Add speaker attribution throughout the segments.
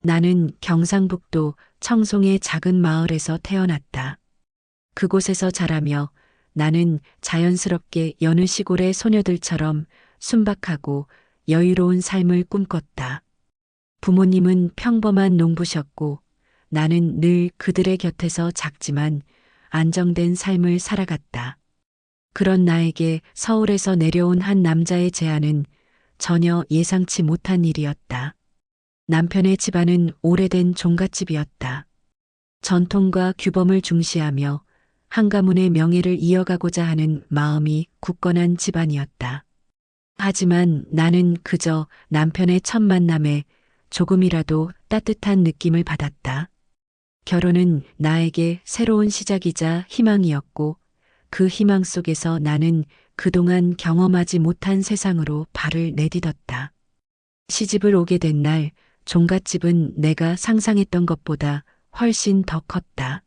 Speaker 1: 나는 경상북도 청송의 작은 마을에서 태어났다. 그곳에서 자라며 나는 자연스럽게 여느 시골의 소녀들처럼 순박하고 여유로운 삶을 꿈꿨다. 부모님은 평범한 농부셨고 나는 늘 그들의 곁에서 작지만 안정된 삶을 살아갔다. 그런 나에게 서울에서 내려온 한 남자의 제안은 전혀 예상치 못한 일이었다. 남편의 집안은 오래된 종갓집이었다. 전통과 규범을 중시하며 한 가문의 명예를 이어가고자 하는 마음이 굳건한 집안이었다. 하지만 나는 그저 남편의 첫 만남에 조금이라도 따뜻한 느낌을 받았다. 결혼은 나에게 새로운 시작이자 희망이었고 그 희망 속에서 나는 그동안 경험하지 못한 세상으로 발을 내딛었다. 시집을 오게 된 날, 종갓집은 내가 상상했던 것보다 훨씬 더 컸다.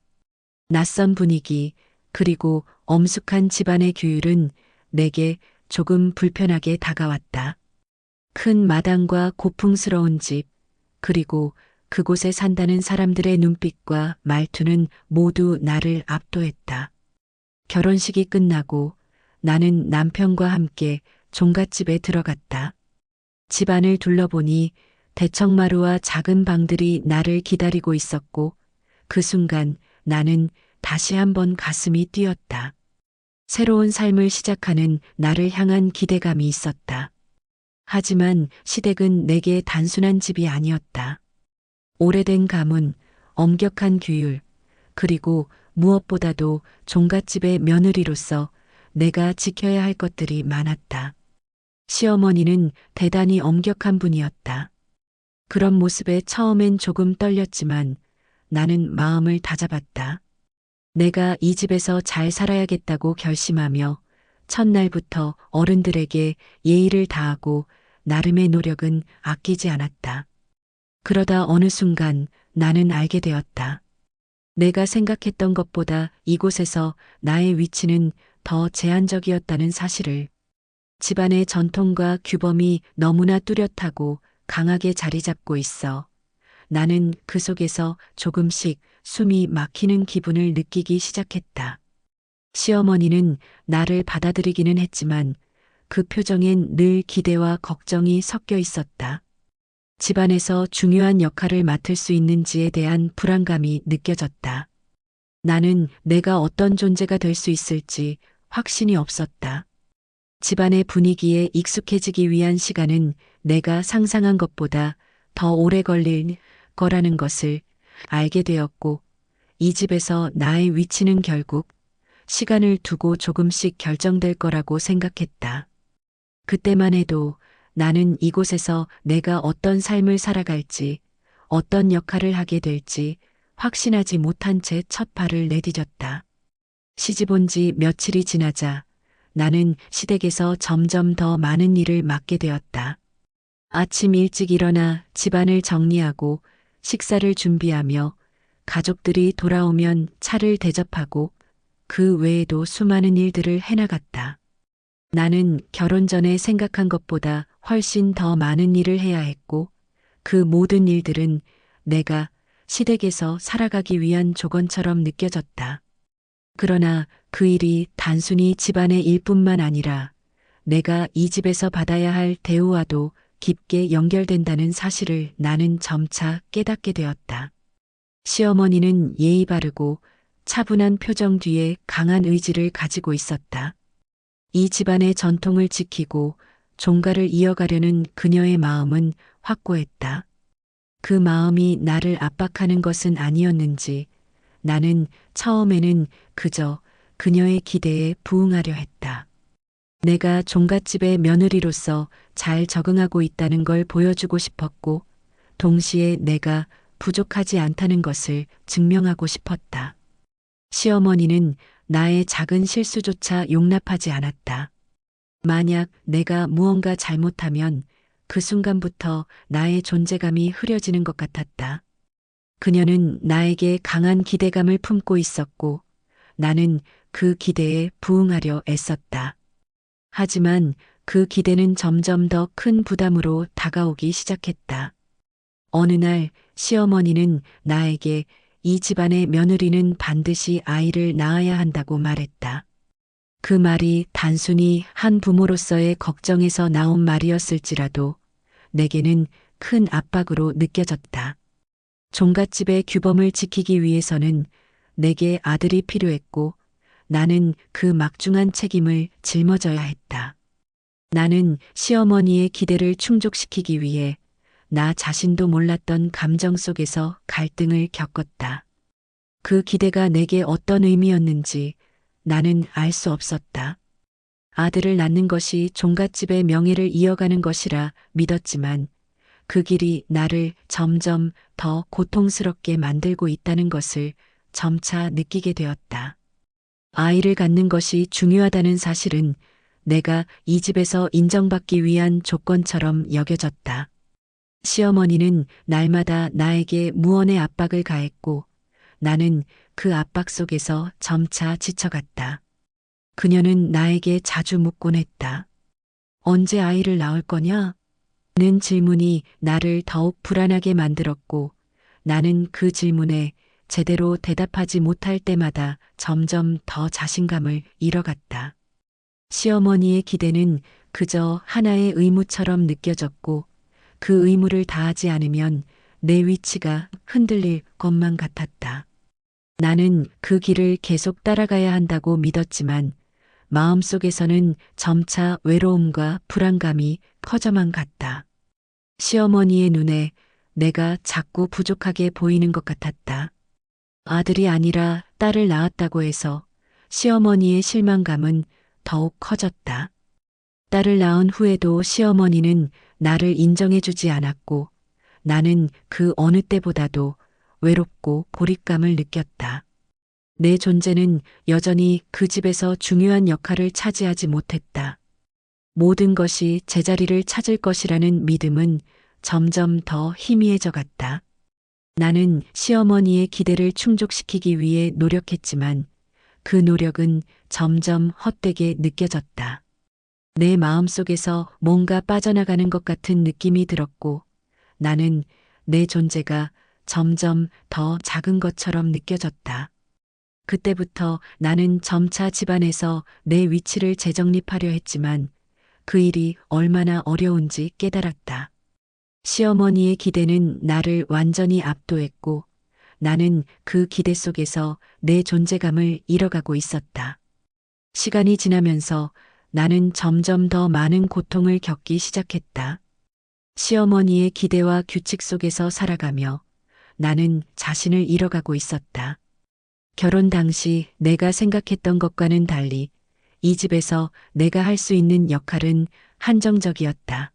Speaker 1: 낯선 분위기, 그리고 엄숙한 집안의 규율은 내게 조금 불편하게 다가왔다. 큰 마당과 고풍스러운 집, 그리고 그곳에 산다는 사람들의 눈빛과 말투는 모두 나를 압도했다. 결혼식이 끝나고 나는 남편과 함께 종갓집에 들어갔다. 집안을 둘러보니 대청마루와 작은 방들이 나를 기다리고 있었고 그 순간 나는 다시 한번 가슴이 뛰었다. 새로운 삶을 시작하는 나를 향한 기대감이 있었다. 하지만 시댁은 내게 단순한 집이 아니었다. 오래된 가문, 엄격한 규율, 그리고 무엇보다도 종갓집의 며느리로서 내가 지켜야 할 것들이 많았다. 시어머니는 대단히 엄격한 분이었다. 그런 모습에 처음엔 조금 떨렸지만 나는 마음을 다잡았다. 내가 이 집에서 잘 살아야겠다고 결심하며 첫날부터 어른들에게 예의를 다하고 나름의 노력은 아끼지 않았다. 그러다 어느 순간 나는 알게 되었다. 내가 생각했던 것보다 이곳에서 나의 위치는 더 제한적이었다는 사실을. 집안의 전통과 규범이 너무나 뚜렷하고 강하게 자리 잡고 있어 나는 그 속에서 조금씩 숨이 막히는 기분을 느끼기 시작했다. 시어머니는 나를 받아들이기는 했지만 그 표정엔 늘 기대와 걱정이 섞여 있었다. 집안에서 중요한 역할을 맡을 수 있는지에 대한 불안감이 느껴졌다. 나는 내가 어떤 존재가 될 수 있을지 확신이 없었다. 집안의 분위기에 익숙해지기 위한 시간은 내가 상상한 것보다 더 오래 걸릴 거라는 것을 알게 되었고, 이 집에서 나의 위치는 결국 시간을 두고 조금씩 결정될 거라고 생각했다. 그때만 해도 나는 이곳에서 내가 어떤 삶을 살아갈지, 어떤 역할을 하게 될지 확신하지 못한 채 첫 발을 내디뎠다. 시집 온 지 며칠이 지나자 나는 시댁에서 점점 더 많은 일을 맡게 되었다. 아침 일찍 일어나 집안을 정리하고 식사를 준비하며 가족들이 돌아오면 차를 대접하고 그 외에도 수많은 일들을 해나갔다. 나는 결혼 전에 생각한 것보다 훨씬 더 많은 일을 해야 했고 그 모든 일들은 내가 시댁에서 살아가기 위한 조건처럼 느껴졌다. 그러나 그 일이 단순히 집안의 일뿐만 아니라 내가 이 집에서 받아야 할 대우와도 깊게 연결된다는 사실을 나는 점차 깨닫게 되었다. 시어머니는 예의 바르고 차분한 표정 뒤에 강한 의지를 가지고 있었다. 이 집안의 전통을 지키고 종가를 이어가려는 그녀의 마음은 확고했다. 그 마음이 나를 압박하는 것은 아니었는지 나는 처음에는 그저 그녀의 기대에 부응하려 했다. 내가 종갓집의 며느리로서 잘 적응하고 있다는 걸 보여주고 싶었고, 동시에 내가 부족하지 않다는 것을 증명하고 싶었다. 시어머니는 나의 작은 실수조차 용납하지 않았다. 만약 내가 무언가 잘못하면 그 순간부터 나의 존재감이 흐려지는 것 같았다. 그녀는 나에게 강한 기대감을 품고 있었고 나는 그 기대에 부응하려 애썼다. 하지만 그 기대는 점점 더 큰 부담으로 다가오기 시작했다. 어느 날 시어머니는 나에게 이 집안의 며느리는 반드시 아이를 낳아야 한다고 말했다. 그 말이 단순히 한 부모로서의 걱정에서 나온 말이었을지라도 내게는 큰 압박으로 느껴졌다. 종갓집의 규범을 지키기 위해서는 내게 아들이 필요했고 나는 그 막중한 책임을 짊어져야 했다. 나는 시어머니의 기대를 충족시키기 위해 나 자신도 몰랐던 감정 속에서 갈등을 겪었다. 그 기대가 내게 어떤 의미였는지 나는 알 수 없었다. 아들을 낳는 것이 종갓집의 명예를 이어가는 것이라 믿었지만 그 길이 나를 점점 더 고통스럽게 만들고 있다는 것을 점차 느끼게 되었다. 아이를 갖는 것이 중요하다는 사실은 내가 이 집에서 인정받기 위한 조건처럼 여겨졌다. 시어머니는 날마다 나에게 무언의 압박을 가했고 나는 그 압박 속에서 점차 지쳐갔다. 그녀는 나에게 자주 묻곤 했다. 언제 아이를 낳을 거냐? 는 질문이 나를 더욱 불안하게 만들었고 나는 그 질문에 제대로 대답하지 못할 때마다 점점 더 자신감을 잃어갔다. 시어머니의 기대는 그저 하나의 의무처럼 느껴졌고 그 의무를 다하지 않으면 내 위치가 흔들릴 것만 같았다. 나는 그 길을 계속 따라가야 한다고 믿었지만 마음속에서는 점차 외로움과 불안감이 커져만 갔다. 시어머니의 눈에 내가 자꾸 부족하게 보이는 것 같았다. 아들이 아니라 딸을 낳았다고 해서 시어머니의 실망감은 더욱 커졌다. 딸을 낳은 후에도 시어머니는 나를 인정해주지 않았고 나는 그 어느 때보다도 외롭고 고립감을 느꼈다. 내 존재는 여전히 그 집에서 중요한 역할을 차지하지 못했다. 모든 것이 제자리를 찾을 것이라는 믿음은 점점 더 희미해져 갔다. 나는 시어머니의 기대를 충족시키기 위해 노력했지만 그 노력은 점점 헛되게 느껴졌다. 내 마음속에서 뭔가 빠져나가는 것 같은 느낌이 들었고 나는 내 존재가 점점 더 작은 것처럼 느껴졌다. 그때부터 나는 점차 집안에서 내 위치를 재정립하려 했지만 그 일이 얼마나 어려운지 깨달았다. 시어머니의 기대는 나를 완전히 압도했고 나는 그 기대 속에서 내 존재감을 잃어가고 있었다. 시간이 지나면서 나는 점점 더 많은 고통을 겪기 시작했다. 시어머니의 기대와 규칙 속에서 살아가며 나는 자신을 잃어가고 있었다. 결혼 당시 내가 생각했던 것과는 달리 이 집에서 내가 할 수 있는 역할은 한정적이었다.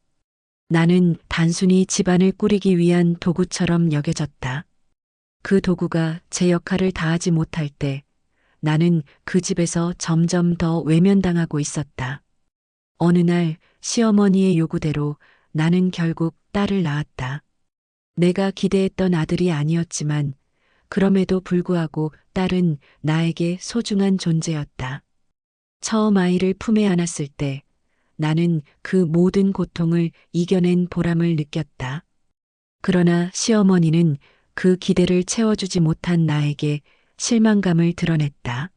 Speaker 1: 나는 단순히 집안을 꾸리기 위한 도구처럼 여겨졌다. 그 도구가 제 역할을 다하지 못할 때 나는 그 집에서 점점 더 외면당하고 있었다. 어느 날 시어머니의 요구대로 나는 결국 딸을 낳았다. 내가 기대했던 아들이 아니었지만 그럼에도 불구하고 딸은 나에게 소중한 존재였다. 처음 아이를 품에 안았을 때 나는 그 모든 고통을 이겨낸 보람을 느꼈다. 그러나 시어머니는 그 기대를 채워주지 못한 나에게 실망감을 드러냈다.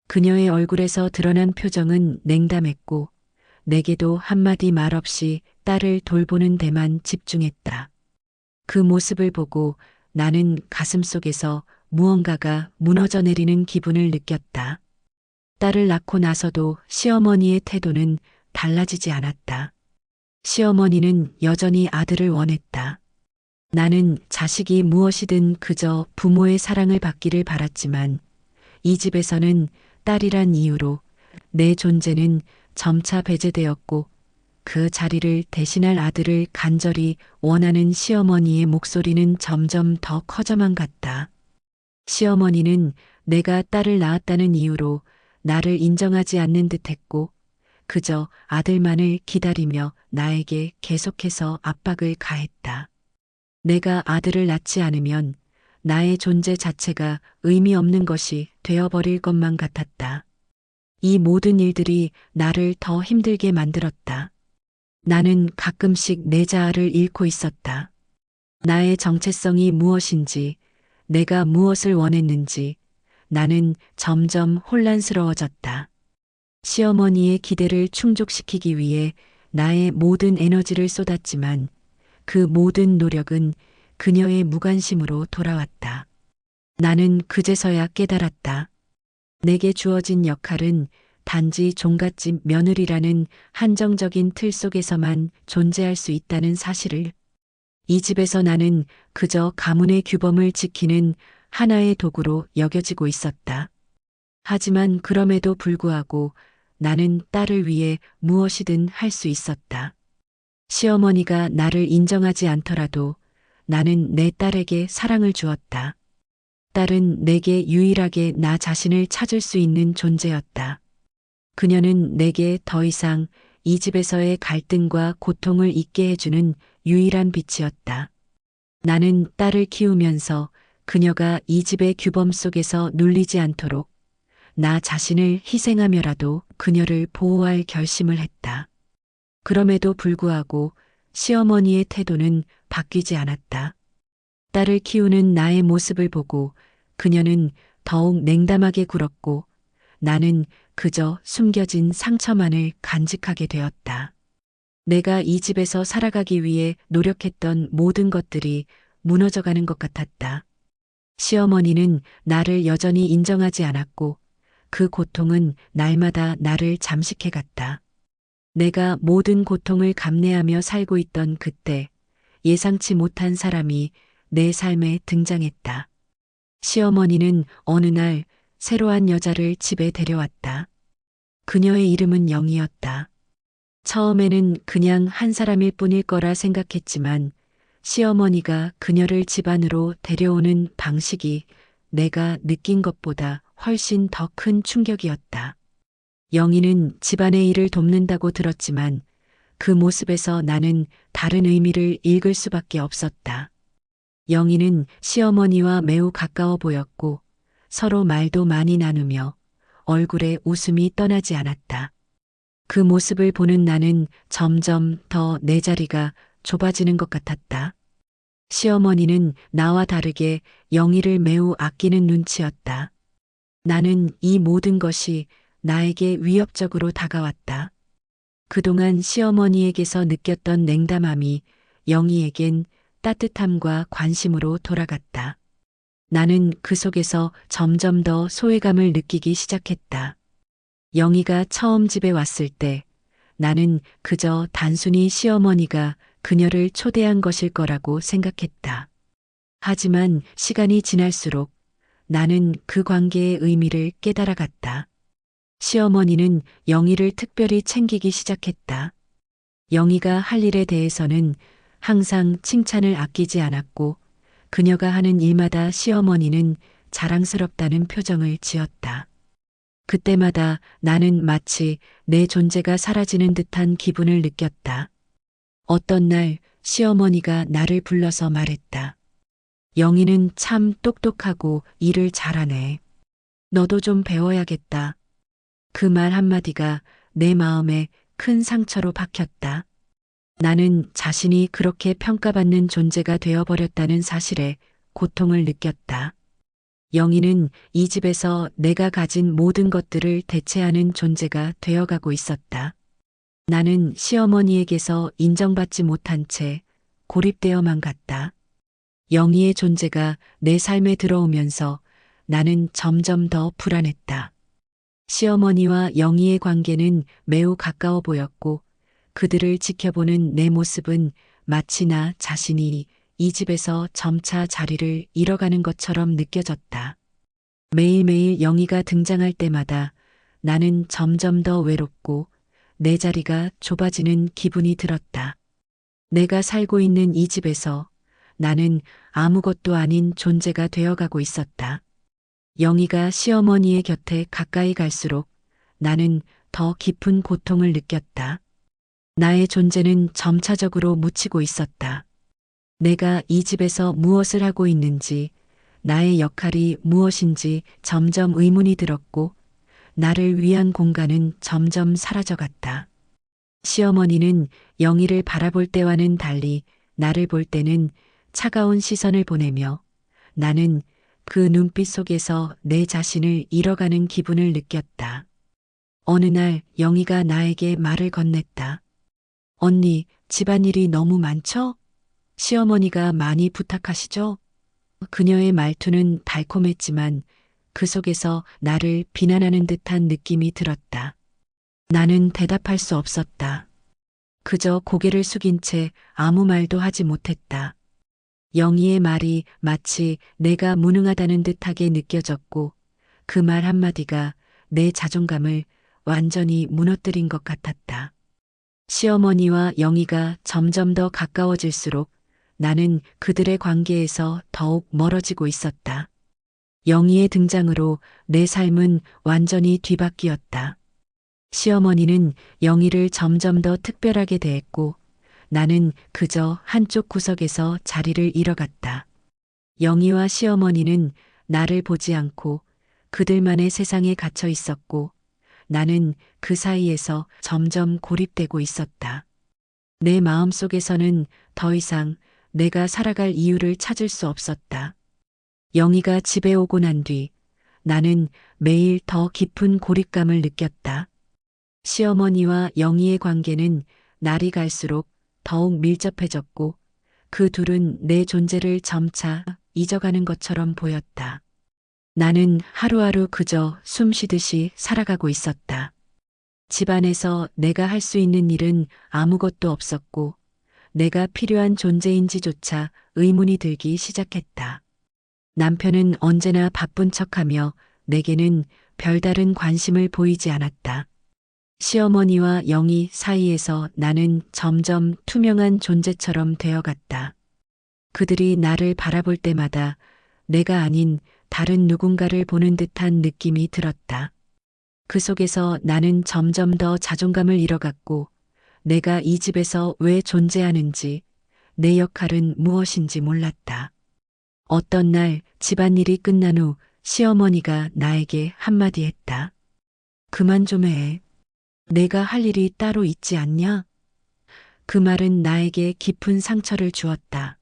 Speaker 1: 그녀의 얼굴에서 드러난 표정은 냉담했고 내게도 한마디 말 없이 딸을 돌보는 데만 집중했다. 그 모습을 보고 나는 가슴속에서 무언가가 무너져 내리는 기분을 느꼈다. 딸을 낳고 나서도 시어머니의 태도는 달라지지 않았다. 시어머니는 여전히 아들을 원했다. 나는 자식이 무엇이든 그저 부모의 사랑을 받기를 바랐지만 이 집에서는 딸이란 이유로 내 존재는 점차 배제되었고 그 자리를 대신할 아들을 간절히 원하는 시어머니의 목소리는 점점 더 커져만 갔다. 시어머니는 내가 딸을 낳았다는 이유로 나를 인정하지 않는 듯했고 그저 아들만을 기다리며 나에게 계속해서 압박을 가했다. 내가 아들을 낳지 않으면 나의 존재 자체가 의미 없는 것이 되어버릴 것만 같았다. 이 모든 일들이 나를 더 힘들게 만들었다. 나는 가끔씩 내 자아를 잃고 있었다. 나의 정체성이 무엇인지, 내가 무엇을 원했는지 나는 점점 혼란스러워졌다. 시어머니의 기대를 충족시키기 위해 나의 모든 에너지를 쏟았지만 그 모든 노력은 그녀의 무관심으로 돌아왔다. 나는 그제서야 깨달았다. 내게 주어진 역할은 단지 종갓집 며느리라는 한정적인 틀 속에서만 존재할 수 있다는 사실을. 이 집에서 나는 그저 가문의 규범을 지키는 하나의 도구로 여겨지고 있었다. 하지만 그럼에도 불구하고 나는 딸을 위해 무엇이든 할 수 있었다. 시어머니가 나를 인정하지 않더라도 나는 내 딸에게 사랑을 주었다. 딸은 내게 유일하게 나 자신을 찾을 수 있는 존재였다. 그녀는 내게 더 이상 이 집에서의 갈등과 고통을 잊게 해주는 유일한 빛이었다. 나는 딸을 키우면서 그녀가 이 집의 규범 속에서 눌리지 않도록 나 자신을 희생하며라도 그녀를 보호할 결심을 했다. 그럼에도 불구하고 시어머니의 태도는 바뀌지 않았다. 딸을 키우는 나의 모습을 보고 그녀는 더욱 냉담하게 굴었고 나는 그저 숨겨진 상처만을 간직하게 되었다. 내가 이 집에서 살아가기 위해 노력했던 모든 것들이 무너져가는 것 같았다. 시어머니는 나를 여전히 인정하지 않았고 그 고통은 날마다 나를 잠식해 갔다. 내가 모든 고통을 감내하며 살고 있던 그때 예상치 못한 사람이 내 삶에 등장했다. 시어머니는 어느 날 새로운 여자를 집에 데려왔다. 그녀의 이름은 영이었다. 처음에는 그냥 한 사람일 뿐일 거라 생각했지만 시어머니가 그녀를 집 안으로 데려오는 방식이 내가 느낀 것보다 훨씬 더 큰 충격이었다. 영희는 집안의 일을 돕는다고 들었지만 그 모습에서 나는 다른 의미를 읽을 수밖에 없었다. 영희는 시어머니와 매우 가까워 보였고 서로 말도 많이 나누며 얼굴에 웃음이 떠나지 않았다. 그 모습을 보는 나는 점점 더 내 자리가 좁아지는 것 같았다. 시어머니는 나와 다르게 영희를 매우 아끼는 눈치였다. 나는 이 모든 것이 나에게 위협적으로 다가왔다. 그동안 시어머니에게서 느꼈던 냉담함이 영희에겐 따뜻함과 관심으로 돌아갔다. 나는 그 속에서 점점 더 소외감을 느끼기 시작했다. 영희가 처음 집에 왔을 때 나는 그저 단순히 시어머니가 그녀를 초대한 것일 거라고 생각했다. 하지만 시간이 지날수록 나는 그 관계의 의미를 깨달아갔다. 시어머니는 영희를 특별히 챙기기 시작했다. 영희가 할 일에 대해서는 항상 칭찬을 아끼지 않았고 그녀가 하는 일마다 시어머니는 자랑스럽다는 표정을 지었다. 그때마다 나는 마치 내 존재가 사라지는 듯한 기분을 느꼈다. 어떤 날 시어머니가 나를 불러서 말했다. 영희는 참 똑똑하고 일을 잘하네. 너도 좀 배워야겠다. 그 말 한마디가 내 마음에 큰 상처로 박혔다. 나는 자신이 그렇게 평가받는 존재가 되어버렸다는 사실에 고통을 느꼈다. 영희는 이 집에서 내가 가진 모든 것들을 대체하는 존재가 되어가고 있었다. 나는 시어머니에게서 인정받지 못한 채 고립되어만 갔다. 영희의 존재가 내 삶에 들어오면서 나는 점점 더 불안했다. 시어머니와 영희의 관계는 매우 가까워 보였고 그들을 지켜보는 내 모습은 마치 나 자신이 이 집에서 점차 자리를 잃어가는 것처럼 느껴졌다. 매일매일 영희가 등장할 때마다 나는 점점 더 외롭고 내 자리가 좁아지는 기분이 들었다. 내가 살고 있는 이 집에서 나는 아무것도 아닌 존재가 되어가고 있었다. 영희가 시어머니의 곁에 가까이 갈수록 나는 더 깊은 고통을 느꼈다. 나의 존재는 점차적으로 묻히고 있었다. 내가 이 집에서 무엇을 하고 있는지, 나의 역할이 무엇인지 점점 의문이 들었고, 나를 위한 공간은 점점 사라져갔다. 시어머니는 영희를 바라볼 때와는 달리 나를 볼 때는 차가운 시선을 보내며 나는 그 눈빛 속에서 내 자신을 잃어가는 기분을 느꼈다. 어느 날 영희가 나에게 말을 건넸다. 언니, 집안일이 너무 많죠? 시어머니가 많이 부탁하시죠? 그녀의 말투는 달콤했지만 그 속에서 나를 비난하는 듯한 느낌이 들었다. 나는 대답할 수 없었다. 그저 고개를 숙인 채 아무 말도 하지 못했다. 영희의 말이 마치 내가 무능하다는 듯하게 느껴졌고 그 말 한마디가 내 자존감을 완전히 무너뜨린 것 같았다. 시어머니와 영희가 점점 더 가까워질수록 나는 그들의 관계에서 더욱 멀어지고 있었다. 영희의 등장으로 내 삶은 완전히 뒤바뀌었다. 시어머니는 영희를 점점 더 특별하게 대했고 나는 그저 한쪽 구석에서 자리를 잃어갔다. 영희와 시어머니는 나를 보지 않고 그들만의 세상에 갇혀 있었고 나는 그 사이에서 점점 고립되고 있었다. 내 마음속에서는 더 이상 내가 살아갈 이유를 찾을 수 없었다. 영희가 집에 오고 난 뒤 나는 매일 더 깊은 고립감을 느꼈다. 시어머니와 영희의 관계는 날이 갈수록 더욱 밀접해졌고 그 둘은 내 존재를 점차 잊어가는 것처럼 보였다. 나는 하루하루 그저 숨 쉬듯이 살아가고 있었다. 집안에서 내가 할 수 있는 일은 아무것도 없었고 내가 필요한 존재인지조차 의문이 들기 시작했다. 남편은 언제나 바쁜 척하며 내게는 별다른 관심을 보이지 않았다. 시어머니와 영희 사이에서 나는 점점 투명한 존재처럼 되어갔다. 그들이 나를 바라볼 때마다 내가 아닌 다른 누군가를 보는 듯한 느낌이 들었다. 그 속에서 나는 점점 더 자존감을 잃어갔고 내가 이 집에서 왜 존재하는지 내 역할은 무엇인지 몰랐다. 어떤 날 집안일이 끝난 후 시어머니가 나에게 한마디 했다. 그만 좀 해. 내가 할 일이 따로 있지 않냐? 그 말은 나에게 깊은 상처를 주었다.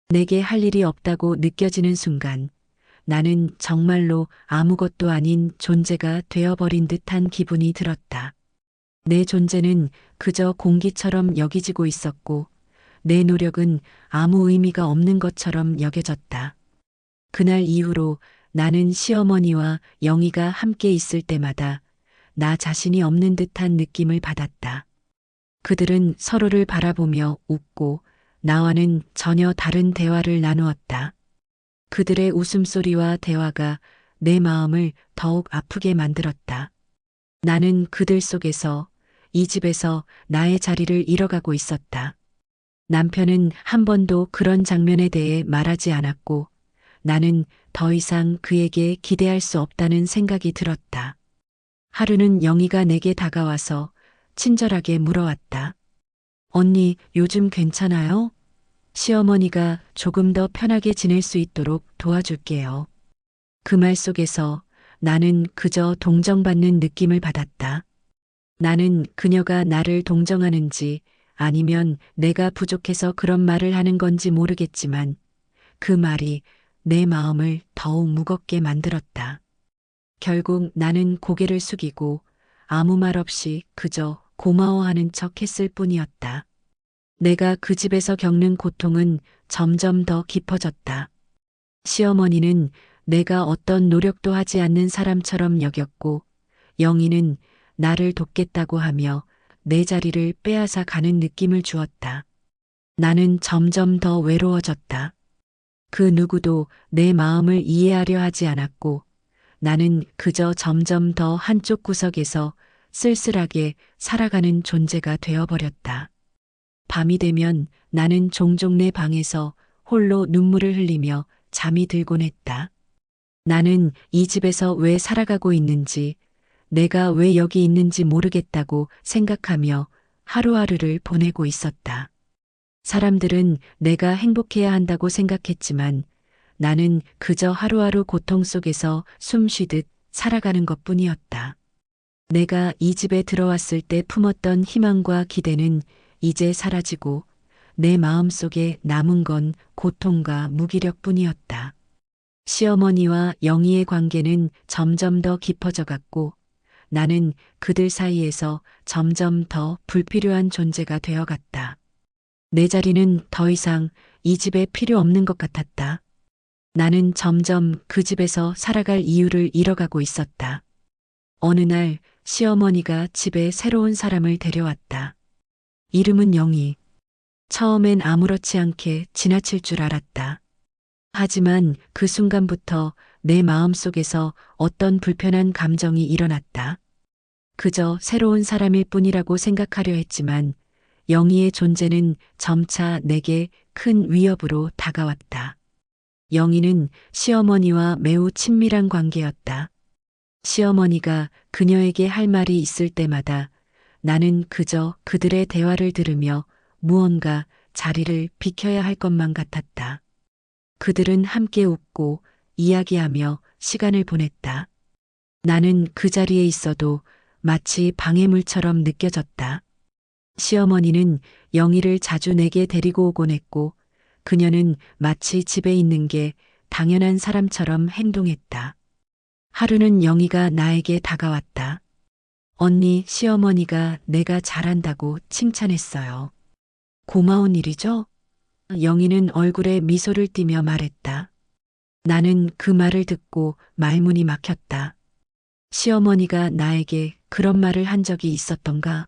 Speaker 1: 내게 할 일이 없다고 느껴지는 순간 나는 정말로 아무것도 아닌 존재가 되어버린 듯한 기분이 들었다. 내 존재는 그저 공기처럼 여기지고 있었고 내 노력은 아무 의미가 없는 것처럼 여겨졌다. 그날 이후로 나는 시어머니와 영희가 함께 있을 때마다 나 자신이 없는 듯한 느낌을 받았다. 그들은 서로를 바라보며 웃고 나와는 전혀 다른 대화를 나누었다. 그들의 웃음소리와 대화가 내 마음을 더욱 아프게 만들었다. 나는 그들 속에서 이 집에서 나의 자리를 잃어가고 있었다. 남편은 한 번도 그런 장면에 대해 말하지 않았고 나는 더 이상 그에게 기대할 수 없다는 생각이 들었다. 하루는 영희가 내게 다가와서 친절하게 물어왔다. 언니, 요즘 괜찮아요? 시어머니가 조금 더 편하게 지낼 수 있도록 도와줄게요. 그 말 속에서 나는 그저 동정받는 느낌을 받았다. 나는 그녀가 나를 동정하는지 아니면 내가 부족해서 그런 말을 하는 건지 모르겠지만 그 말이 내 마음을 더욱 무겁게 만들었다. 결국 나는 고개를 숙이고 아무 말 없이 그저 고마워하는 척 했을 뿐이었다. 내가 그 집에서 겪는 고통은 점점 더 깊어졌다. 시어머니는 내가 어떤 노력도 하지 않는 사람처럼 여겼고 영희는 나를 돕겠다고 하며 내 자리를 빼앗아 가는 느낌을 주었다. 나는 점점 더 외로워졌다. 그 누구도 내 마음을 이해하려 하지 않았고 나는 그저 점점 더 한쪽 구석에서 쓸쓸하게 살아가는 존재가 되어버렸다. 밤이 되면 나는 종종 내 방에서 홀로 눈물을 흘리며 잠이 들곤 했다. 나는 이 집에서 왜 살아가고 있는지, 내가 왜 여기 있는지 모르겠다고 생각하며 하루하루를 보내고 있었다. 사람들은 내가 행복해야 한다고 생각했지만 나는 그저 하루하루 고통 속에서 숨 쉬듯 살아가는 것뿐이었다. 내가 이 집에 들어왔을 때 품었던 희망과 기대는 이제 사라지고 내 마음속에 남은 건 고통과 무기력뿐이었다. 시어머니와 영희의 관계는 점점 더 깊어져 갔고 나는 그들 사이에서 점점 더 불필요한 존재가 되어 갔다. 내 자리는 더 이상 이 집에 필요 없는 것 같았다. 나는 점점 그 집에서 살아갈 이유를 잃어가고 있었다. 어느 날 시어머니가 집에 새로운 사람을 데려왔다. 이름은 영희. 처음엔 아무렇지 않게 지나칠 줄 알았다. 하지만 그 순간부터 내 마음속에서 어떤 불편한 감정이 일어났다. 그저 새로운 사람일 뿐이라고 생각하려 했지만 영희의 존재는 점차 내게 큰 위협으로 다가왔다. 영희는 시어머니와 매우 친밀한 관계였다. 시어머니가 그녀에게 할 말이 있을 때마다 나는 그저 그들의 대화를 들으며 무언가 자리를 비켜야 할 것만 같았다. 그들은 함께 웃고 이야기하며 시간을 보냈다. 나는 그 자리에 있어도 마치 방해물처럼 느껴졌다. 시어머니는 영희를 자주 내게 데리고 오곤 했고 그녀는 마치 집에 있는 게 당연한 사람처럼 행동했다. 하루는 영희가 나에게 다가왔다. 언니, 시어머니가 내가 잘한다고 칭찬했어요. 고마운 일이죠? 영희는 얼굴에 미소를 띠며 말했다. 나는 그 말을 듣고 말문이 막혔다. 시어머니가 나에게 그런 말을 한 적이 있었던가?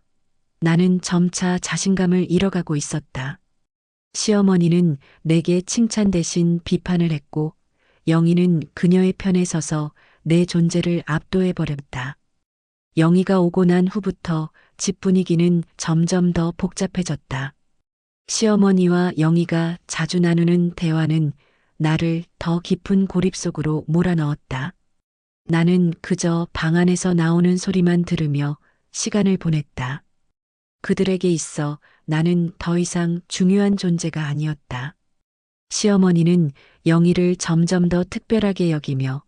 Speaker 1: 나는 점차 자신감을 잃어가고 있었다. 시어머니는 내게 칭찬 대신 비판을 했고 영희는 그녀의 편에 서서 내 존재를 압도해버렸다. 영희가 오고 난 후부터 집 분위기는 점점 더 복잡해졌다. 시어머니와 영희가 자주 나누는 대화는 나를 더 깊은 고립 속으로 몰아넣었다. 나는 그저 방 안에서 나오는 소리만 들으며 시간을 보냈다. 그들에게 있어 나는 더 이상 중요한 존재가 아니었다. 시어머니는 영희를 점점 더 특별하게 여기며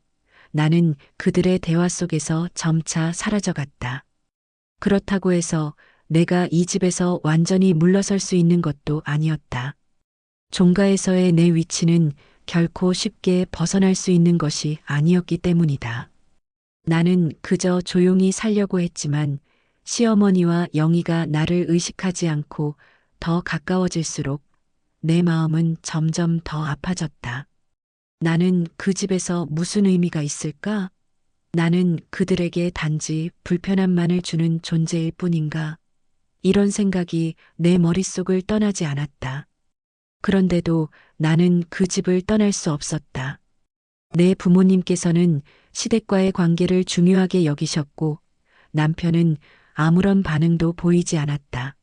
Speaker 1: 나는 그들의 대화 속에서 점차 사라져갔다. 그렇다고 해서 내가 이 집에서 완전히 물러설 수 있는 것도 아니었다. 종가에서의 내 위치는 결코 쉽게 벗어날 수 있는 것이 아니었기 때문이다. 나는 그저 조용히 살려고 했지만 시어머니와 영희가 나를 의식하지 않고 더 가까워질수록 내 마음은 점점 더 아파졌다. 나는 그 집에서 무슨 의미가 있을까? 나는 그들에게 단지 불편함만을 주는 존재일 뿐인가? 이런 생각이 내 머릿속을 떠나지 않았다. 그런데도 나는 그 집을 떠날 수 없었다. 내 부모님께서는 시댁과의 관계를 중요하게 여기셨고 남편은 아무런 반응도 보이지 않았다.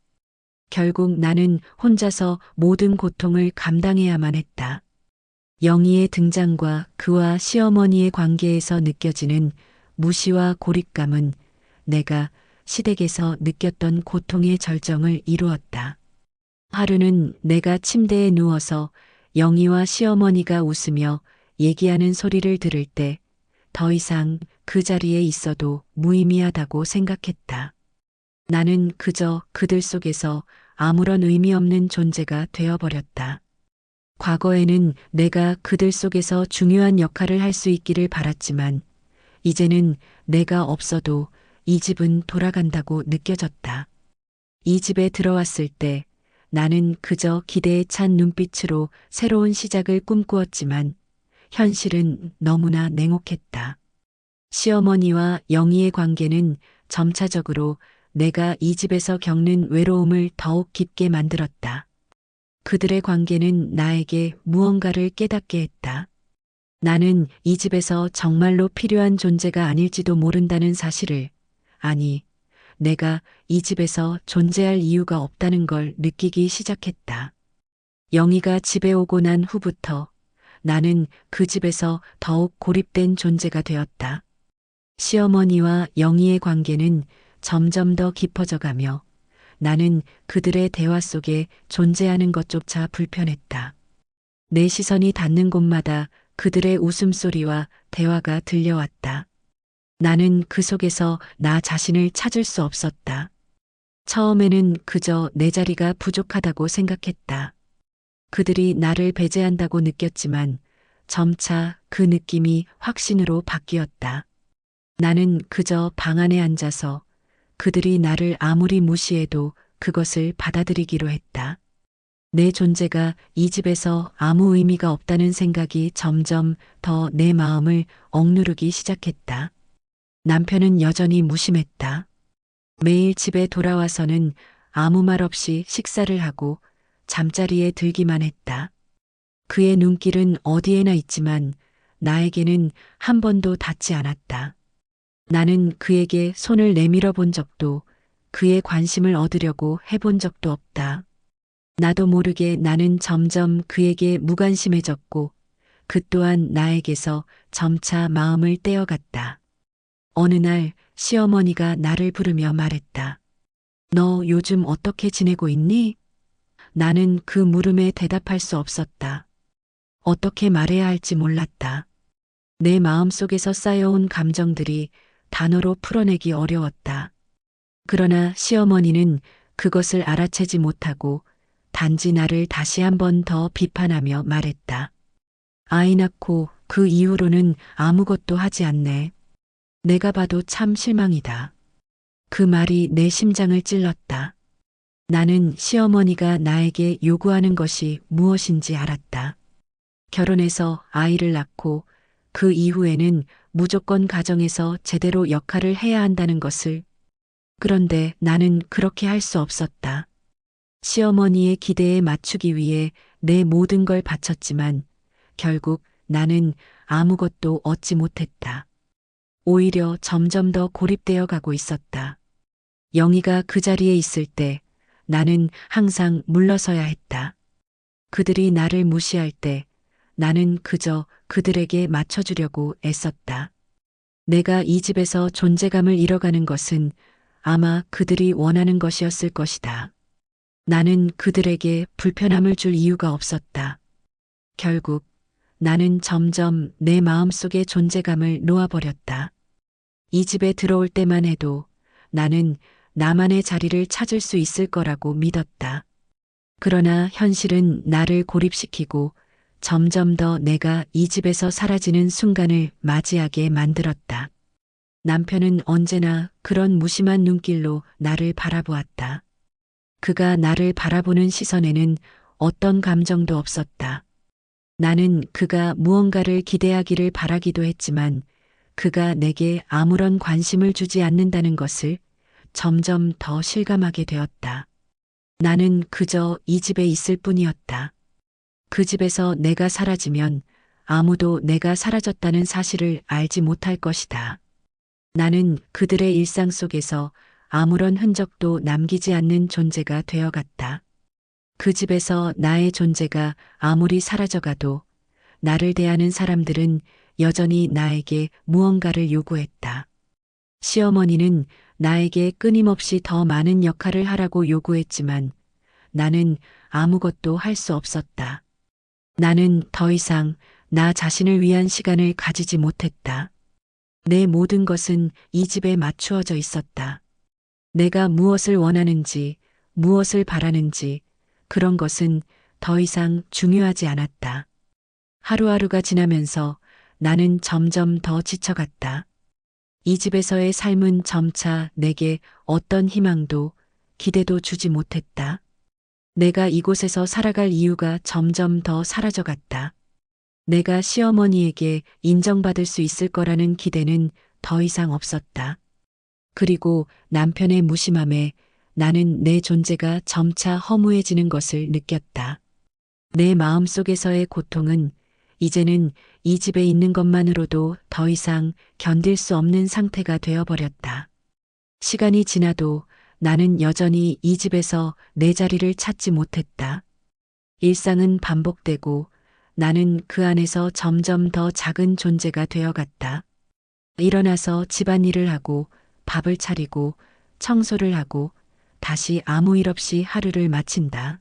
Speaker 1: 결국 나는 혼자서 모든 고통을 감당해야만 했다. 영희의 등장과 그와 시어머니의 관계에서 느껴지는 무시와 고립감은 내가 시댁에서 느꼈던 고통의 절정을 이루었다. 하루는 내가 침대에 누워서 영희와 시어머니가 웃으며 얘기하는 소리를 들을 때 더 이상 그 자리에 있어도 무의미하다고 생각했다. 나는 그저 그들 속에서 아무런 의미 없는 존재가 되어버렸다. 과거에는 내가 그들 속에서 중요한 역할을 할 수 있기를 바랐지만 이제는 내가 없어도 이 집은 돌아간다고 느껴졌다. 이 집에 들어왔을 때 나는 그저 기대에 찬 눈빛으로 새로운 시작을 꿈꾸었지만 현실은 너무나 냉혹했다. 시어머니와 영희의 관계는 점차적으로 내가 이 집에서 겪는 외로움을 더욱 깊게 만들었다. 그들의 관계는 나에게 무언가를 깨닫게 했다. 나는 이 집에서 정말로 필요한 존재가 아닐지도 모른다는 사실을, 아니, 내가 이 집에서 존재할 이유가 없다는 걸 느끼기 시작했다. 영희가 집에 오고 난 후부터 나는 그 집에서 더욱 고립된 존재가 되었다. 시어머니와 영희의 관계는 점점 더 깊어져 가며 나는 그들의 대화 속에 존재하는 것조차 불편했다. 내 시선이 닿는 곳마다 그들의 웃음소리와 대화가 들려왔다. 나는 그 속에서 나 자신을 찾을 수 없었다. 처음에는 그저 내 자리가 부족하다고 생각했다. 그들이 나를 배제한다고 느꼈지만 점차 그 느낌이 확신으로 바뀌었다. 나는 그저 방 안에 앉아서 그들이 나를 아무리 무시해도 그것을 받아들이기로 했다. 내 존재가 이 집에서 아무 의미가 없다는 생각이 점점 더 내 마음을 억누르기 시작했다. 남편은 여전히 무심했다. 매일 집에 돌아와서는 아무 말 없이 식사를 하고 잠자리에 들기만 했다. 그의 눈길은 어디에나 있지만 나에게는 한 번도 닿지 않았다. 나는 그에게 손을 내밀어 본 적도 그의 관심을 얻으려고 해본 적도 없다. 나도 모르게 나는 점점 그에게 무관심해졌고 그 또한 나에게서 점차 마음을 떼어갔다. 어느 날 시어머니가 나를 부르며 말했다. 너 요즘 어떻게 지내고 있니? 나는 그 물음에 대답할 수 없었다. 어떻게 말해야 할지 몰랐다. 내 마음속에서 쌓여온 감정들이 단어로 풀어내기 어려웠다. 그러나 시어머니는 그것을 알아채지 못하고 단지 나를 다시 한 번 더 비판하며 말했다. 아이 낳고 그 이후로는 아무것도 하지 않네. 내가 봐도 참 실망이다. 그 말이 내 심장을 찔렀다. 나는 시어머니가 나에게 요구하는 것이 무엇인지 알았다. 결혼해서 아이를 낳고 그 이후에는 무조건 가정에서 제대로 역할을 해야 한다는 것을. 그런데 나는 그렇게 할 수 없었다. 시어머니의 기대에 맞추기 위해 내 모든 걸 바쳤지만 결국 나는 아무것도 얻지 못했다. 오히려 점점 더 고립되어 가고 있었다. 영희가 그 자리에 있을 때 나는 항상 물러서야 했다. 그들이 나를 무시할 때 나는 그저 그들에게 맞춰주려고 애썼다. 내가 이 집에서 존재감을 잃어가는 것은 아마 그들이 원하는 것이었을 것이다. 나는 그들에게 불편함을 줄 이유가 없었다. 결국 나는 점점 내 마음속의 존재감을 놓아버렸다. 이 집에 들어올 때만 해도 나는 나만의 자리를 찾을 수 있을 거라고 믿었다. 그러나 현실은 나를 고립시키고 점점 더 내가 이 집에서 사라지는 순간을 맞이하게 만들었다. 남편은 언제나 그런 무심한 눈길로 나를 바라보았다. 그가 나를 바라보는 시선에는 어떤 감정도 없었다. 나는 그가 무언가를 기대하기를 바라기도 했지만 그가 내게 아무런 관심을 주지 않는다는 것을 점점 더 실감하게 되었다. 나는 그저 이 집에 있을 뿐이었다. 그 집에서 내가 사라지면 아무도 내가 사라졌다는 사실을 알지 못할 것이다. 나는 그들의 일상 속에서 아무런 흔적도 남기지 않는 존재가 되어갔다. 그 집에서 나의 존재가 아무리 사라져가도 나를 대하는 사람들은 여전히 나에게 무언가를 요구했다. 시어머니는 나에게 끊임없이 더 많은 역할을 하라고 요구했지만 나는 아무것도 할 수 없었다. 나는 더 이상 나 자신을 위한 시간을 가지지 못했다. 내 모든 것은 이 집에 맞추어져 있었다. 내가 무엇을 원하는지, 무엇을 바라는지, 그런 것은 더 이상 중요하지 않았다. 하루하루가 지나면서 나는 점점 더 지쳐갔다. 이 집에서의 삶은 점차 내게 어떤 희망도 기대도 주지 못했다. 내가 이곳에서 살아갈 이유가 점점 더 사라져갔다. 내가 시어머니에게 인정받을 수 있을 거라는 기대는 더 이상 없었다. 그리고 남편의 무심함에 나는 내 존재가 점차 허무해지는 것을 느꼈다. 내 마음속에서의 고통은 이제는 이 집에 있는 것만으로도 더 이상 견딜 수 없는 상태가 되어버렸다. 시간이 지나도 나는 여전히 이 집에서 내 자리를 찾지 못했다. 일상은 반복되고 나는 그 안에서 점점 더 작은 존재가 되어갔다. 일어나서 집안일을 하고 밥을 차리고 청소를 하고 다시 아무 일 없이 하루를 마친다.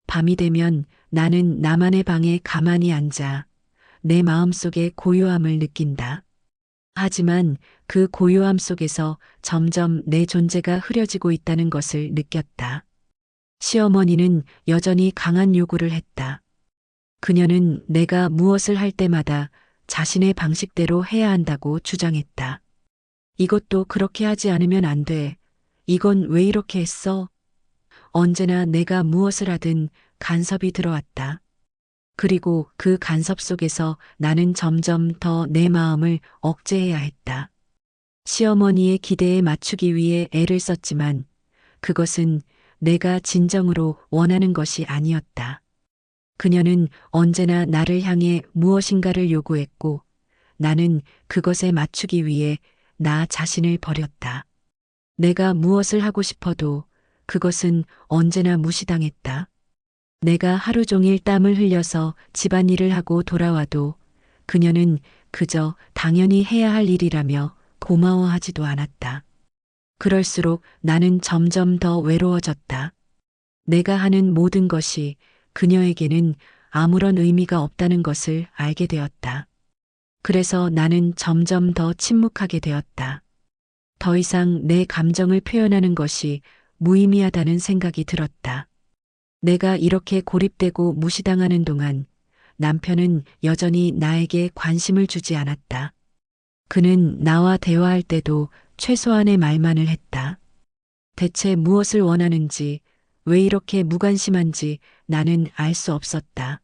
Speaker 1: 밤이 되면 나는 나만의 방에 가만히 앉아 내 마음속의 고요함을 느낀다. 하지만 그 고요함 속에서 점점 내 존재가 흐려지고 있다는 것을 느꼈다. 시어머니는 여전히 강한 요구를 했다. 그녀는 내가 무엇을 할 때마다 자신의 방식대로 해야 한다고 주장했다. 이것도 그렇게 하지 않으면 안 돼. 이건 왜 이렇게 했어? 언제나 내가 무엇을 하든 간섭이 들어왔다. 그리고 그 간섭 속에서 나는 점점 더 내 마음을 억제해야 했다. 시어머니의 기대에 맞추기 위해 애를 썼지만 그것은 내가 진정으로 원하는 것이 아니었다. 그녀는 언제나 나를 향해 무엇인가를 요구했고 나는 그것에 맞추기 위해 나 자신을 버렸다. 내가 무엇을 하고 싶어도 그것은 언제나 무시당했다. 내가 하루 종일 땀을 흘려서 집안일을 하고 돌아와도 그녀는 그저 당연히 해야 할 일이라며 고마워하지도 않았다. 그럴수록 나는 점점 더 외로워졌다. 내가 하는 모든 것이 그녀에게는 아무런 의미가 없다는 것을 알게 되었다. 그래서 나는 점점 더 침묵하게 되었다. 더 이상 내 감정을 표현하는 것이 무의미하다는 생각이 들었다. 내가 이렇게 고립되고 무시당하는 동안 남편은 여전히 나에게 관심을 주지 않았다. 그는 나와 대화할 때도 최소한의 말만을 했다. 대체 무엇을 원하는지, 왜 이렇게 무관심한지 나는 알 수 없었다.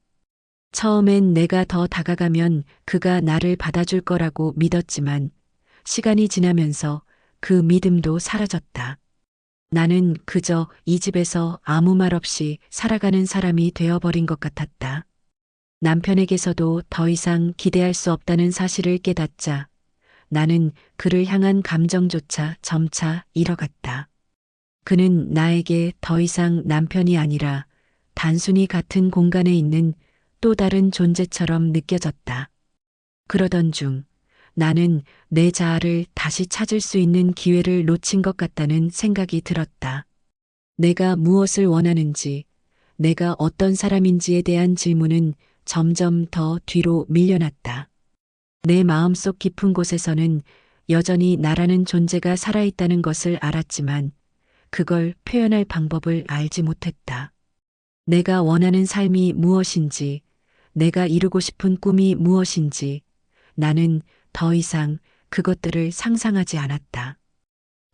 Speaker 1: 처음엔 내가 더 다가가면 그가 나를 받아줄 거라고 믿었지만 시간이 지나면서 그 믿음도 사라졌다. 나는 그저 이 집에서 아무 말 없이 살아가는 사람이 되어버린 것 같았다. 남편에게서도 더 이상 기대할 수 없다는 사실을 깨닫자 나는 그를 향한 감정조차 점차 잃어갔다. 그는 나에게 더 이상 남편이 아니라 단순히 같은 공간에 있는 또 다른 존재처럼 느껴졌다. 그러던 중 나는 내 자아를 다시 찾을 수 있는 기회를 놓친 것 같다는 생각이 들었다. 내가 무엇을 원하는지, 내가 어떤 사람인지에 대한 질문은 점점 더 뒤로 밀려났다. 내 마음속 깊은 곳에서는 여전히 나라는 존재가 살아있다는 것을 알았지만 그걸 표현할 방법을 알지 못했다. 내가 원하는 삶이 무엇인지, 내가 이루고 싶은 꿈이 무엇인지 나는 더 이상 그것들을 상상하지 않았다.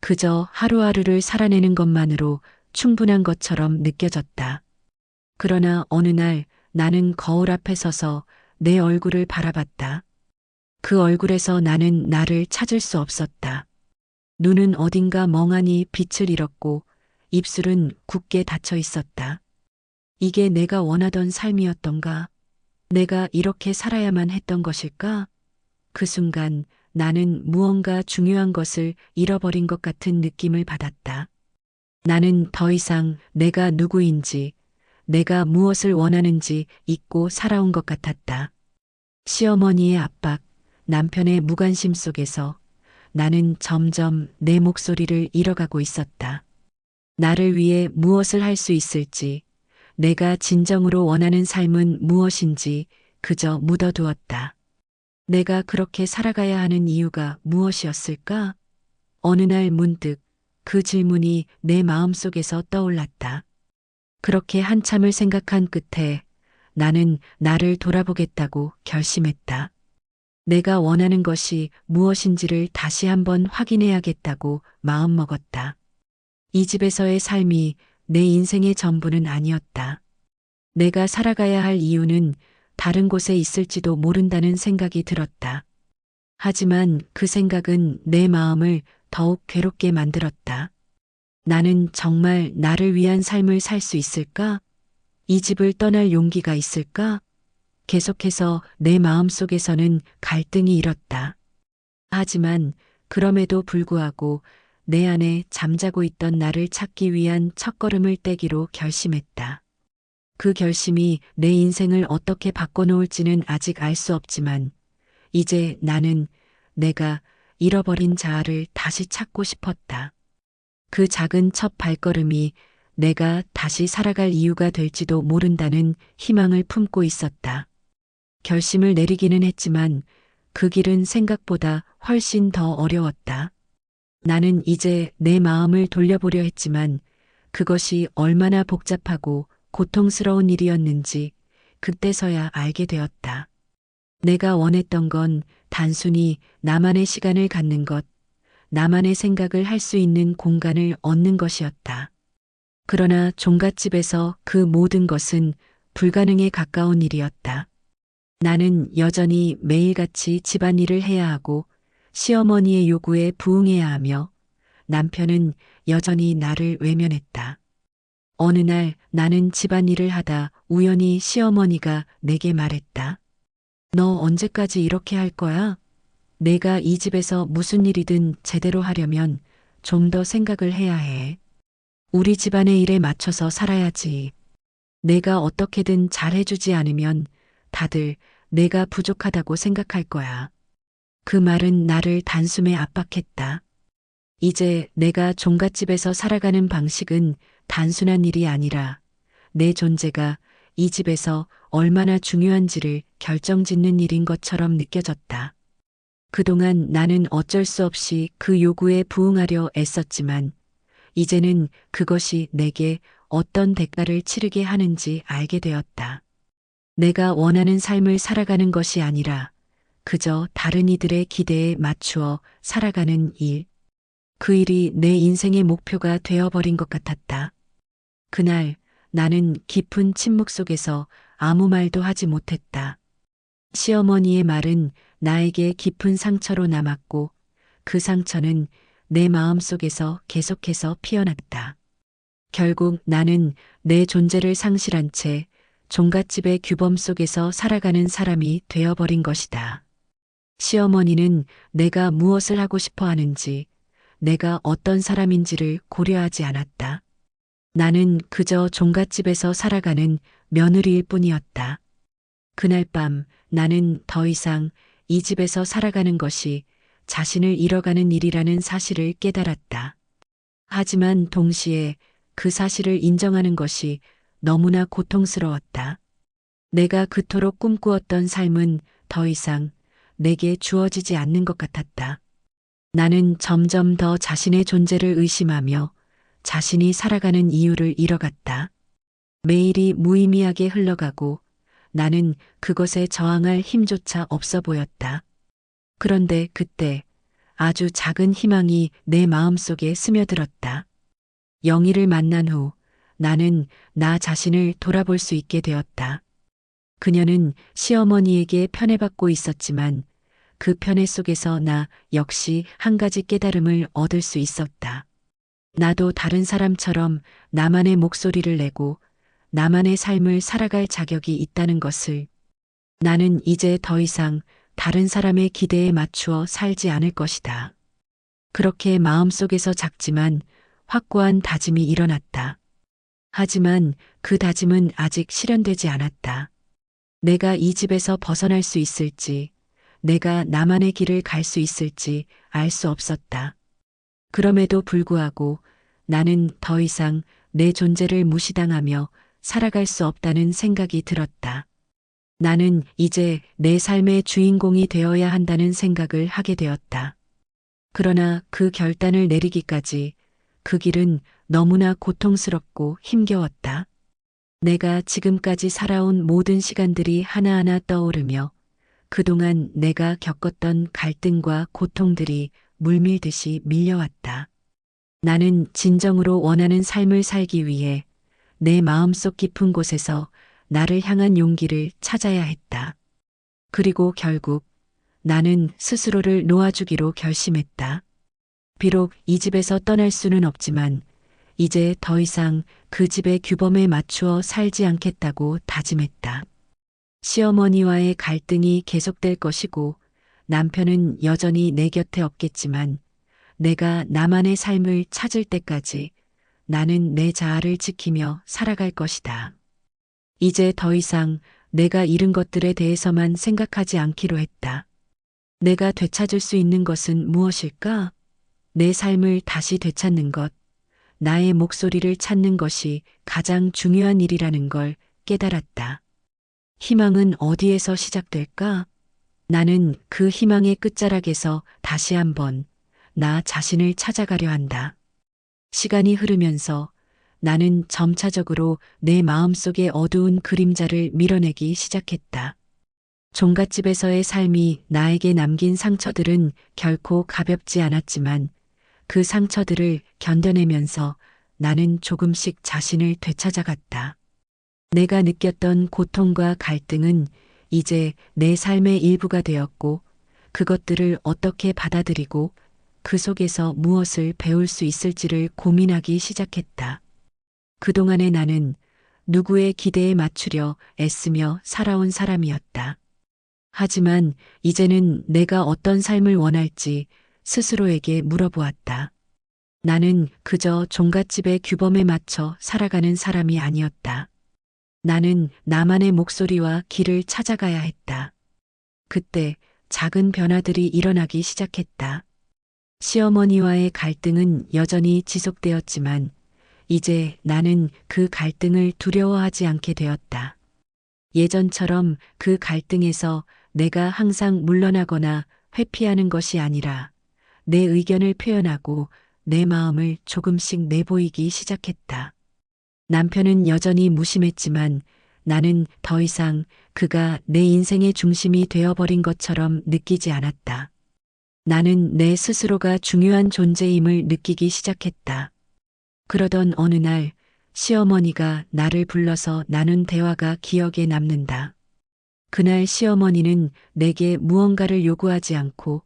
Speaker 1: 그저 하루하루를 살아내는 것만으로 충분한 것처럼 느껴졌다. 그러나 어느 날 나는 거울 앞에 서서 내 얼굴을 바라봤다. 그 얼굴에서 나는 나를 찾을 수 없었다. 눈은 어딘가 멍하니 빛을 잃었고 입술은 굳게 닫혀 있었다. 이게 내가 원하던 삶이었던가? 내가 이렇게 살아야만 했던 것일까? 그 순간 나는 무언가 중요한 것을 잃어버린 것 같은 느낌을 받았다. 나는 더 이상 내가 누구인지, 내가 무엇을 원하는지 잊고 살아온 것 같았다. 시어머니의 압박, 남편의 무관심 속에서 나는 점점 내 목소리를 잃어가고 있었다. 나를 위해 무엇을 할 수 있을지, 내가 진정으로 원하는 삶은 무엇인지 그저 묻어두었다. 내가 그렇게 살아가야 하는 이유가 무엇이었을까? 어느 날 문득 그 질문이 내 마음속에서 떠올랐다. 그렇게 한참을 생각한 끝에 나는 나를 돌아보겠다고 결심했다. 내가 원하는 것이 무엇인지를 다시 한번 확인해야겠다고 마음먹었다. 이 집에서의 삶이 내 인생의 전부는 아니었다. 내가 살아가야 할 이유는 다른 곳에 있을지도 모른다는 생각이 들었다. 하지만 그 생각은 내 마음을 더욱 괴롭게 만들었다. 나는 정말 나를 위한 삶을 살 수 있을까? 이 집을 떠날 용기가 있을까? 계속해서 내 마음속에서는 갈등이 일었다. 하지만 그럼에도 불구하고 내 안에 잠자고 있던 나를 찾기 위한 첫걸음을 떼기로 결심했다. 그 결심이 내 인생을 어떻게 바꿔놓을지는 아직 알 수 없지만 이제 나는 내가 잃어버린 자아를 다시 찾고 싶었다. 그 작은 첫 발걸음이 내가 다시 살아갈 이유가 될지도 모른다는 희망을 품고 있었다. 결심을 내리기는 했지만 그 길은 생각보다 훨씬 더 어려웠다. 나는 이제 내 마음을 돌려보려 했지만 그것이 얼마나 복잡하고 고통스러운 일이었는지 그때서야 알게 되었다. 내가 원했던 건 단순히 나만의 시간을 갖는 것, 나만의 생각을 할 수 있는 공간을 얻는 것이었다. 그러나 종갓집에서 그 모든 것은 불가능에 가까운 일이었다. 나는 여전히 매일같이 집안일을 해야 하고 시어머니의 요구에 부응해야 하며 남편은 여전히 나를 외면했다. 어느 날 나는 집안일을 하다 우연히 시어머니가 내게 말했다. 너 언제까지 이렇게 할 거야? 내가 이 집에서 무슨 일이든 제대로 하려면 좀 더 생각을 해야 해. 우리 집안의 일에 맞춰서 살아야지. 내가 어떻게든 잘해주지 않으면 다들 내가 부족하다고 생각할 거야. 그 말은 나를 단숨에 압박했다. 이제 내가 종갓집에서 살아가는 방식은 단순한 일이 아니라 내 존재가 이 집에서 얼마나 중요한지를 결정짓는 일인 것처럼 느껴졌다. 그동안 나는 어쩔 수 없이 그 요구에 부응하려 애썼지만 이제는 그것이 내게 어떤 대가를 치르게 하는지 알게 되었다. 내가 원하는 삶을 살아가는 것이 아니라 그저 다른 이들의 기대에 맞추어 살아가는 일. 그 일이 내 인생의 목표가 되어버린 것 같았다. 그날 나는 깊은 침묵 속에서 아무 말도 하지 못했다. 시어머니의 말은 나에게 깊은 상처로 남았고 그 상처는 내 마음 속에서 계속해서 피어났다. 결국 나는 내 존재를 상실한 채 종갓집의 규범 속에서 살아가는 사람이 되어버린 것이다. 시어머니는 내가 무엇을 하고 싶어 하는지, 내가 어떤 사람인지를 고려하지 않았다. 나는 그저 종갓집에서 살아가는 며느리일 뿐이었다. 그날 밤 나는 더 이상 이 집에서 살아가는 것이 자신을 잃어가는 일이라는 사실을 깨달았다. 하지만 동시에 그 사실을 인정하는 것이 너무나 고통스러웠다. 내가 그토록 꿈꾸었던 삶은 더 이상 내게 주어지지 않는 것 같았다. 나는 점점 더 자신의 존재를 의심하며 자신이 살아가는 이유를 잃어갔다. 매일이 무의미하게 흘러가고 나는 그것에 저항할 힘조차 없어 보였다. 그런데 그때 아주 작은 희망이 내 마음속에 스며들었다. 영희를 만난 후 나는 나 자신을 돌아볼 수 있게 되었다. 그녀는 시어머니에게 편애받고 있었지만 그 편애 속에서 나 역시 한 가지 깨달음을 얻을 수 있었다. 나도 다른 사람처럼 나만의 목소리를 내고 나만의 삶을 살아갈 자격이 있다는 것을. 나는 이제 더 이상 다른 사람의 기대에 맞추어 살지 않을 것이다. 그렇게 마음속에서 작지만 확고한 다짐이 일어났다. 하지만 그 다짐은 아직 실현되지 않았다. 내가 이 집에서 벗어날 수 있을지, 내가 나만의 길을 갈 수 있을지 알 수 없었다. 그럼에도 불구하고 나는 더 이상 내 존재를 무시당하며 살아갈 수 없다는 생각이 들었다. 나는 이제 내 삶의 주인공이 되어야 한다는 생각을 하게 되었다. 그러나 그 결단을 내리기까지 그 길은 너무나 고통스럽고 힘겨웠다. 내가 지금까지 살아온 모든 시간들이 하나하나 떠오르며 그동안 내가 겪었던 갈등과 고통들이 물밀듯이 밀려왔다. 나는 진정으로 원하는 삶을 살기 위해 내 마음속 깊은 곳에서 나를 향한 용기를 찾아야 했다. 그리고 결국 나는 스스로를 놓아주기로 결심했다. 비록 이 집에서 떠날 수는 없지만 이제 더 이상 그 집의 규범에 맞추어 살지 않겠다고 다짐했다. 시어머니와의 갈등이 계속될 것이고 남편은 여전히 내 곁에 없겠지만 내가 나만의 삶을 찾을 때까지 나는 내 자아를 지키며 살아갈 것이다. 이제 더 이상 내가 잃은 것들에 대해서만 생각하지 않기로 했다. 내가 되찾을 수 있는 것은 무엇일까? 내 삶을 다시 되찾는 것, 나의 목소리를 찾는 것이 가장 중요한 일이라는 걸 깨달았다. 희망은 어디에서 시작될까? 나는 그 희망의 끝자락에서 다시 한번 나 자신을 찾아가려 한다. 시간이 흐르면서 나는 점차적으로 내 마음속의 어두운 그림자를 밀어내기 시작했다. 종갓집에서의 삶이 나에게 남긴 상처들은 결코 가볍지 않았지만 그 상처들을 견뎌내면서 나는 조금씩 자신을 되찾아갔다. 내가 느꼈던 고통과 갈등은 이제 내 삶의 일부가 되었고 그것들을 어떻게 받아들이고 그 속에서 무엇을 배울 수 있을지를 고민하기 시작했다. 그동안의 나는 누구의 기대에 맞추려 애쓰며 살아온 사람이었다. 하지만 이제는 내가 어떤 삶을 원할지 스스로에게 물어보았다. 나는 그저 종갓집의 규범에 맞춰 살아가는 사람이 아니었다. 나는 나만의 목소리와 길을 찾아가야 했다. 그때 작은 변화들이 일어나기 시작했다. 시어머니와의 갈등은 여전히 지속되었지만 이제 나는 그 갈등을 두려워하지 않게 되었다. 예전처럼 그 갈등에서 내가 항상 물러나거나 회피하는 것이 아니라 내 의견을 표현하고 내 마음을 조금씩 내보이기 시작했다. 남편은 여전히 무심했지만 나는 더 이상 그가 내 인생의 중심이 되어버린 것처럼 느끼지 않았다. 나는 내 스스로가 중요한 존재임을 느끼기 시작했다. 그러던 어느 날 시어머니가 나를 불러서 나눈 대화가 기억에 남는다. 그날 시어머니는 내게 무언가를 요구하지 않고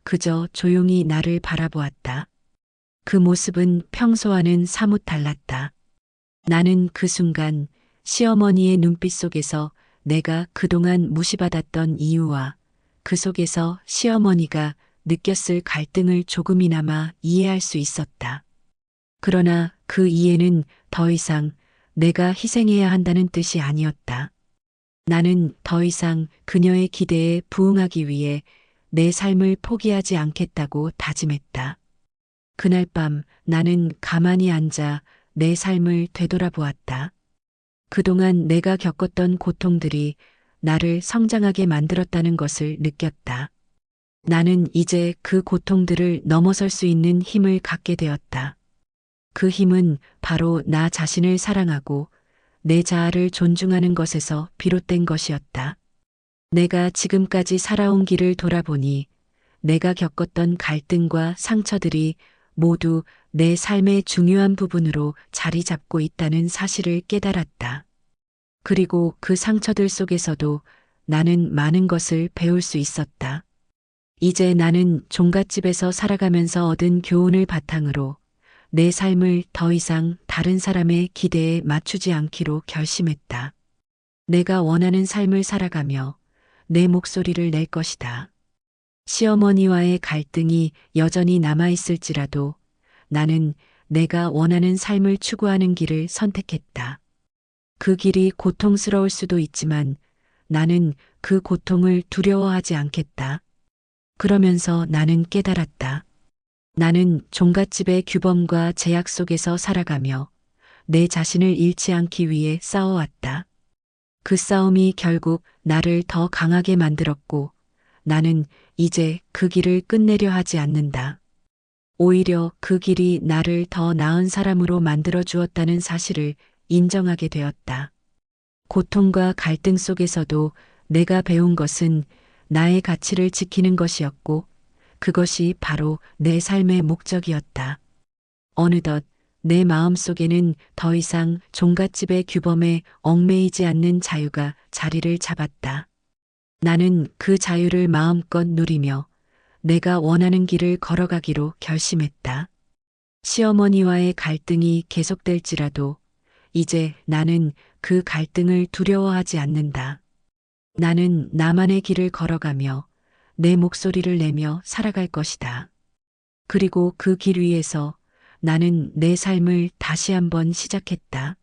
Speaker 1: 그저 조용히 나를 바라보았다. 그 모습은 평소와는 사뭇 달랐다. 나는 그 순간 시어머니의 눈빛 속에서 내가 그동안 무시받았던 이유와 그 속에서 시어머니가 느꼈을 갈등을 조금이나마 이해할 수 있었다. 그러나 그 이해는 더 이상 내가 희생해야 한다는 뜻이 아니었다. 나는 더 이상 그녀의 기대에 부응하기 위해 내 삶을 포기하지 않겠다고 다짐했다. 그날 밤 나는 가만히 앉아 내 삶을 되돌아보았다. 그동안 내가 겪었던 고통들이 나를 성장하게 만들었다는 것을 느꼈다. 나는 이제 그 고통들을 넘어설 수 있는 힘을 갖게 되었다. 그 힘은 바로 나 자신을 사랑하고 내 자아를 존중하는 것에서 비롯된 것이었다. 내가 지금까지 살아온 길을 돌아보니 내가 겪었던 갈등과 상처들이 모두 내 삶의 중요한 부분으로 자리 잡고 있다는 사실을 깨달았다. 그리고 그 상처들 속에서도 나는 많은 것을 배울 수 있었다. 이제 나는 종갓집에서 살아가면서 얻은 교훈을 바탕으로 내 삶을 더 이상 다른 사람의 기대에 맞추지 않기로 결심했다. 내가 원하는 삶을 살아가며 내 목소리를 낼 것이다. 시어머니와의 갈등이 여전히 남아있을지라도 나는 내가 원하는 삶을 추구하는 길을 선택했다. 그 길이 고통스러울 수도 있지만 나는 그 고통을 두려워하지 않겠다. 그러면서 나는 깨달았다. 나는 종갓집의 규범과 제약 속에서 살아가며 내 자신을 잃지 않기 위해 싸워왔다. 그 싸움이 결국 나를 더 강하게 만들었고 나는 이제 그 길을 끝내려 하지 않는다. 오히려 그 길이 나를 더 나은 사람으로 만들어 주었다는 사실을 인정하게 되었다. 고통과 갈등 속에서도 내가 배운 것은 나의 가치를 지키는 것이었고 그것이 바로 내 삶의 목적이었다. 어느덧 내 마음 속에는 더 이상 종갓집의 규범에 얽매이지 않는 자유가 자리를 잡았다. 나는 그 자유를 마음껏 누리며 내가 원하는 길을 걸어가기로 결심했다. 시어머니와의 갈등이 계속될지라도 이제 나는 그 갈등을 두려워하지 않는다. 나는 나만의 길을 걸어가며 내 목소리를 내며 살아갈 것이다. 그리고 그 길 위에서 나는 내 삶을 다시 한번 시작했다.